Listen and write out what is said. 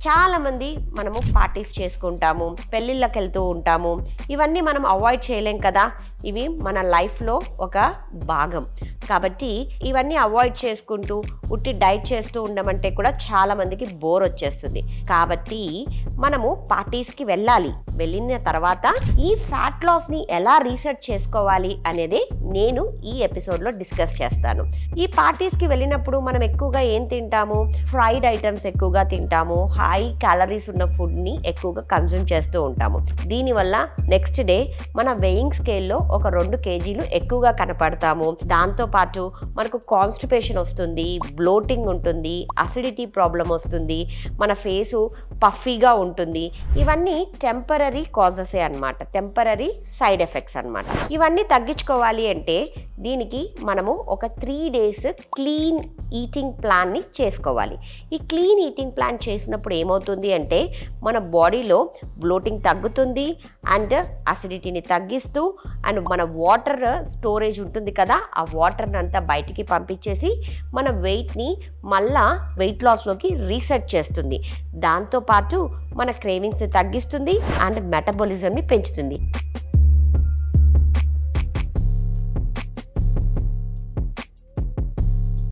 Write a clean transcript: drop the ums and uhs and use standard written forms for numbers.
చాలామంది మనము పార్టీస్ చేసుకుంటాము, పెళ్ళిళ్ళకి వెళ్తూ ఉంటాము. ఇవన్నీ మనం అవాయిడ్ చేయలేం కదా, ఇవి మన లైఫ్లో ఒక భాగం. కాబట్టి ఇవన్నీ అవాయిడ్ చేసుకుంటూ ఉట్టి డైట్ చేస్తూ ఉండమంటే కూడా చాలామందికి బోర్ వచ్చేస్తుంది. కాబట్టి మనము పార్టీస్కి వెళ్ళాలి. వెళ్ళిన తర్వాత ఈ ఫ్యాట్ లాస్ని ఎలా రీసెర్చ్ చేసుకోవాలి అనేది నేను ఈ ఎపిసోడ్లో డిస్కస్ చేస్తాను. ఈ పార్టీస్కి వెళ్ళినప్పుడు మనం ఎక్కువగా ఏం తింటాము? ఫ్రైడ్ ఐటమ్స్ ఎక్కువగా తింటాము, హై క్యాలరీస్ ఉన్న ఫుడ్ని ఎక్కువగా కన్జ్యూమ్ చేస్తూ ఉంటాము. దీనివల్ల నెక్స్ట్ డే మన వెయింగ్ స్కేల్లో ఒక 2 kgs ఎక్కువగా కనపడతాము. దాంతోపాటు మనకు కాన్స్టిపేషన్ వస్తుంది, బ్లోటింగ్ ఉంటుంది, అసిడిటీ ప్రాబ్లం వస్తుంది, మన ఫేసు పఫీగా ఉంటుంది. ఇవన్నీ టెంపరీ కాజెసే అన్నమాట, టెంపరీ సైడ్ ఎఫెక్ట్స్ అన్నమాట. ఇవన్నీ తగ్గించుకోవాలి అంటే దీనికి మనము ఒక 3 days క్లీన్ ఈటింగ్ ప్లాన్ని చేసుకోవాలి. ఈ క్లీన్ ఈటింగ్ ప్లాన్ చేసినప్పుడు ఏమవుతుంది అంటే మన బాడీలో బ్లోటింగ్ తగ్గుతుంది అండ్ అసిడిటీని తగ్గిస్తూ అండ్ మన వాటర్ స్టోరేజ్ ఉంటుంది కదా, ఆ వాటర్ని అంతా బయటికి పంపించేసి మన వెయిట్ని మళ్ళా వెయిట్ లాస్లోకి రీసెట్ చేస్తుంది. దాంతోపాటు మన క్రేవింగ్స్ని తగ్గిస్తుంది అండ్ మెటబాలిజంని పెంచుతుంది.